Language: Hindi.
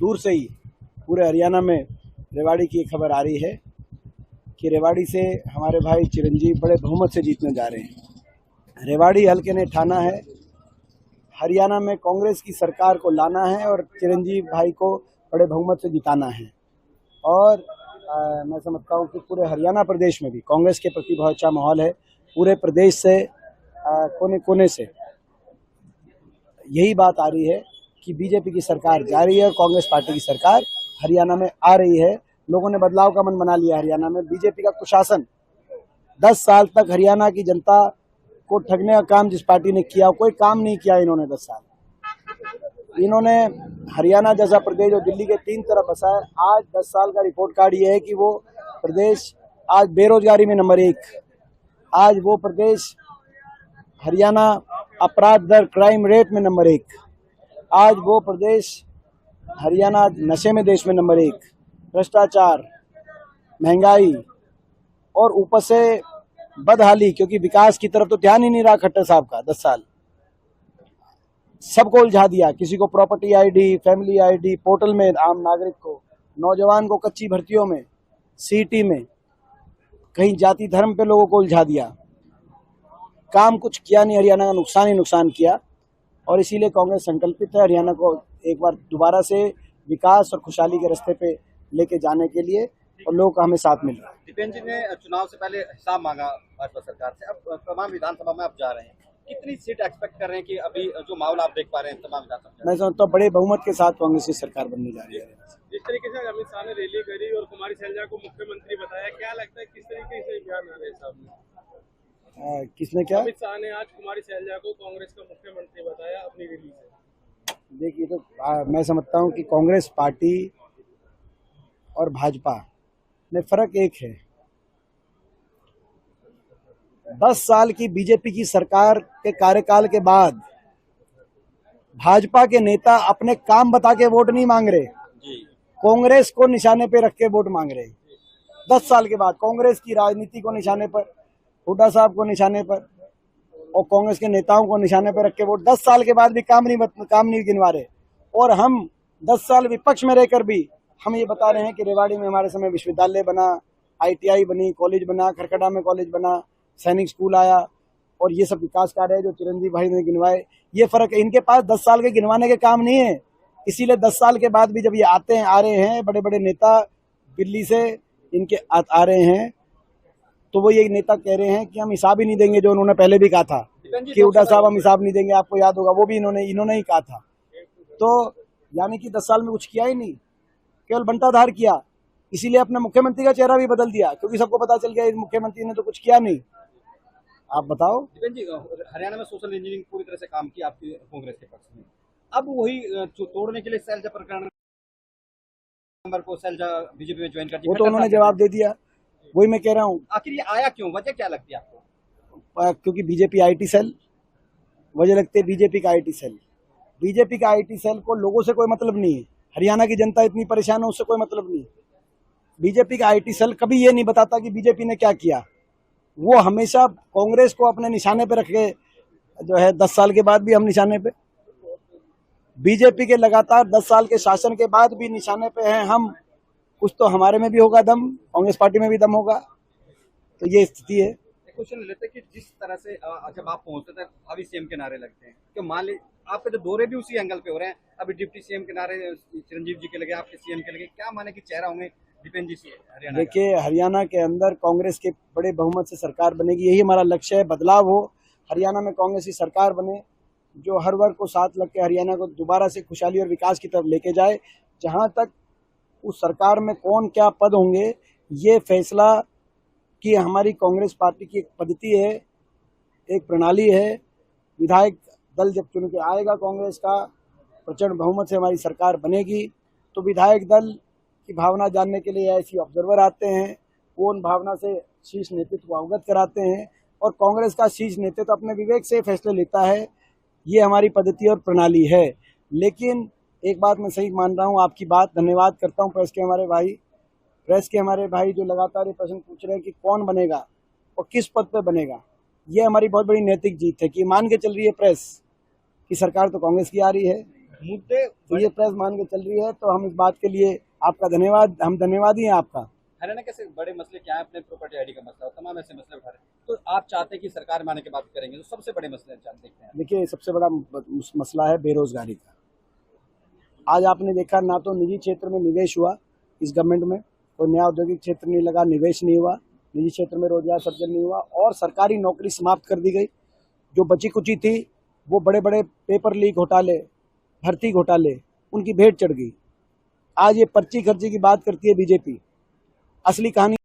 दूर से ही पूरे हरियाणा में रेवाड़ी की खबर आ रही है कि रेवाड़ी से हमारे भाई चिरंजीव बड़े बहुमत से जीतने जा रहे हैं। रेवाड़ी हल्के ने ठाना है हरियाणा में कांग्रेस की सरकार को लाना है और चिरंजीव भाई को बड़े बहुमत से जिताना है। और मैं समझता हूँ कि पूरे हरियाणा प्रदेश में भी कांग्रेस के प्रति बहुत अच्छा माहौल है। पूरे प्रदेश से कोने कोने से यही बात आ रही है कि बीजेपी की सरकार जा रही है और कांग्रेस पार्टी की सरकार हरियाणा में आ रही है। लोगों ने बदलाव का मन बना लिया हरियाणा में। बीजेपी का कुशासन 10 साल तक हरियाणा की जनता को ठगने का काम जिस पार्टी ने किया, कोई काम नहीं किया इन्होंने 10 साल। इन्होंने हरियाणा जैसा प्रदेश और दिल्ली के 3 तरफ बसा है। आज 10 साल का रिपोर्ट कार्ड ये है कि वो प्रदेश आज बेरोजगारी में नंबर 1, आज वो प्रदेश हरियाणा अपराध दर क्राइम रेट में नंबर 1, आज वो प्रदेश हरियाणा नशे में देश में नंबर 1, भ्रष्टाचार, महंगाई और ऊपर से बदहाली, क्योंकि विकास की तरफ तो ध्यान ही नहीं रहा खट्टर साहब का 10 साल। सबको उलझा दिया, किसी को property ID, family ID portal में, आम नागरिक को, नौजवान को कच्ची भर्तियों में, सीटी में, कहीं जाति धर्म पे लोगों को उलझा दिया। काम कुछ किया नहीं, हरियाणा का नुकसान ही नुकसान किया। और इसीलिए कांग्रेस संकल्पित है हरियाणा को एक बार दोबारा से विकास और खुशहाली के रास्ते पे लेके जाने के लिए, और लोगों का हमें साथ मिल रहा है। दीपेंद्र जी ने चुनाव से पहले हिसाब मांगा भाजपा सरकार से, अब तमाम विधानसभा में आप जा रहे हैं, कितनी सीट एक्सपेक्ट कर रहे हैं कि अभी जो माहौल आप देख पा रहे हैं तमाम विधानसभा? मैं समझता हूँ बड़े बहुमत के साथ कांग्रेस की सरकार बनने जा रही है। जिस तरीके से अमित शाह ने रैली करी और कुमारी सैलजा को मुख्यमंत्री बताया, क्या लगता है किस तरीके से बयान आ रहे साहब? किसने क्या? अमित शाह ने आज कुमारी सैलजा को कांग्रेस का मुख्यमंत्री बताया अपनी रैली से। देखिए, तो मैं समझता हूँ कि कांग्रेस पार्टी और भाजपा में फर्क एक है। 10 साल की बीजेपी की सरकार के कार्यकाल के बाद भाजपा के नेता अपने काम बता के वोट नहीं मांग रहे, कांग्रेस को निशाने पे रख के वोट मांग रहे। 10 साल के बाद कांग्रेस की राजनीति को निशाने पर, हुड्डा साहब को निशाने पर और कांग्रेस के नेताओं को निशाने पर रख के वोट 10 साल के बाद भी काम नहीं गिनवा रहे। और हम 10 साल विपक्ष में रहकर भी हम ये बता रहे हैं कि रेवाड़ी में हमारे समय विश्वविद्यालय बना, ITI बनी, कॉलेज बना, खरखड़ा में कॉलेज बना, सैनिक स्कूल आया, और ये सब विकास कार्य है जो चिरंजीव भाई ने गिनवाए। ये फर्क है, इनके पास 10 साल के गिनवाने के काम नहीं है। इसीलिए 10 साल के बाद भी जब ये आ रहे हैं, बड़े बड़े नेता दिल्ली से इनके आ रहे हैं, तो वो ये नेता कह रहे हैं कि हम हिसाब ही नहीं देंगे, जो उन्होंने पहले भी कहा था कि हुड्डा साहब हम हिसाब नहीं देंगे, आपको याद होगा, वो भी इन्होंने ही कहा था। तो यानी कि 10 साल में कुछ किया ही नहीं, केवल बंटाधार किया। इसीलिए अपने मुख्यमंत्री का चेहरा भी बदल दिया, क्योंकि सबको पता चल गया इस मुख्यमंत्री ने तो कुछ किया नहीं। आप बताओ। दीपेंद्र जी, हरियाणा में सोशल इंजीनियरिंग पूरी तरह से काम की आपकी कांग्रेस के पक्ष में, अब वही तोड़ने के लिए सैलजा प्रकरण नंबर को सैलजा बीजेपी में ज्वाइन कर दी, वो तो उन्होंने जवाब दे दिया। वही मैं कह रहा हूँ, आखिर ये आया क्यों, वजह क्या लगती है आपको? क्योंकि बीजेपी IT सेल, वजह लगती है बीजेपी का IT सेल। बीजेपी का IT सेल को लोगों से कोई मतलब नहीं है, हरियाणा की जनता इतनी परेशान है, उससे कोई मतलब नहीं। बीजेपी का IT सेल कभी ये नहीं बताता कि बीजेपी ने क्या किया। वो हमेशा कांग्रेस को अपने निशाने पे रखे, जो है 10 साल के बाद भी हम निशाने पे, बीजेपी के लगातार 10 साल के शासन के बाद भी निशाने पे हैं हम। कुछ तो हमारे में भी होगा दम, कांग्रेस पार्टी में भी दम होगा। तो ये स्थिति है। क्वेश्चन लेते कि जिस तरह से जब आप पहुंचते थे अभी CM के नारे लगते हैं, तो मान ली आपके तो दौरे भी उसी एंगल पे हो रहे हैं, अभी डिप्टी CM के नारे चिरंजीव जी के लगे, आपके CM के लगे, क्या माने कि चेहरा होंगे दीपेंद्र जी से हरियाणा? देखिए, हरियाणा के अंदर कांग्रेस के बड़े बहुमत से सरकार बनेगी, यही हमारा लक्ष्य है। बदलाव हो, हरियाणा में कांग्रेस की सरकार बने जो हर वर्ग को साथ लग के हरियाणा को दोबारा से खुशहाली और विकास की तरफ लेके जाए। जहां तक उस सरकार में कौन क्या पद होंगे, ये फैसला कि हमारी कांग्रेस पार्टी की एक पद्धति है, एक प्रणाली है। विधायक दल जब चुन के आएगा, कांग्रेस का प्रचंड बहुमत से हमारी सरकार बनेगी, तो विधायक दल की भावना जानने के लिए ऐसी ऑब्जर्वर आते हैं, वो उन भावना से शीर्ष नेतृत्व को अवगत कराते हैं, और कांग्रेस का शीर्ष नेतृत्व अपने विवेक से फैसले लेता है। ये हमारी पद्धति और प्रणाली है। लेकिन एक बात मैं सही मान रहा हूँ आपकी बात, धन्यवाद करता हूँ प्रेस के हमारे भाई जो लगातार ये प्रश्न पूछ रहे हैं कि कौन बनेगा और किस पद पे बनेगा। ये हमारी बहुत बड़ी नैतिक जीत है कि मान के चल रही है प्रेस कि सरकार तो कांग्रेस की आ रही है, मुद्दे तो ये प्रेस मान के चल रही है, तो हम इस बात के लिए आपका धन्यवाद, हम धन्यवादी हैं आपका। हरियाणा के बड़े मसले क्या है? अपने प्रॉपर्टी आईडी का मसला और तमाम ऐसे मसले उठा रहे हैं। तो आप चाहते हैं कि सरकार में आने के बाद करेंगे, तो सबसे बड़े मसले देखते हैं। देखिए, सबसे बड़ा मसला है बेरोजगारी का। आज आपने देखा, ना तो निजी क्षेत्र में निवेश हुआ इस गवर्नमेंट में, कोई नया औद्योगिक क्षेत्र नहीं लगा, निवेश नहीं हुआ, निजी क्षेत्र में रोजगार सृजन नहीं हुआ, और सरकारी नौकरी समाप्त कर दी गई। जो बची कुची थी वो बड़े बड़े पेपर लीक घोटाले, भर्ती घोटाले, उनकी भेंट चढ़ गई। आज ये पर्ची खर्ची की बात करती है बीजेपी। असली कहानी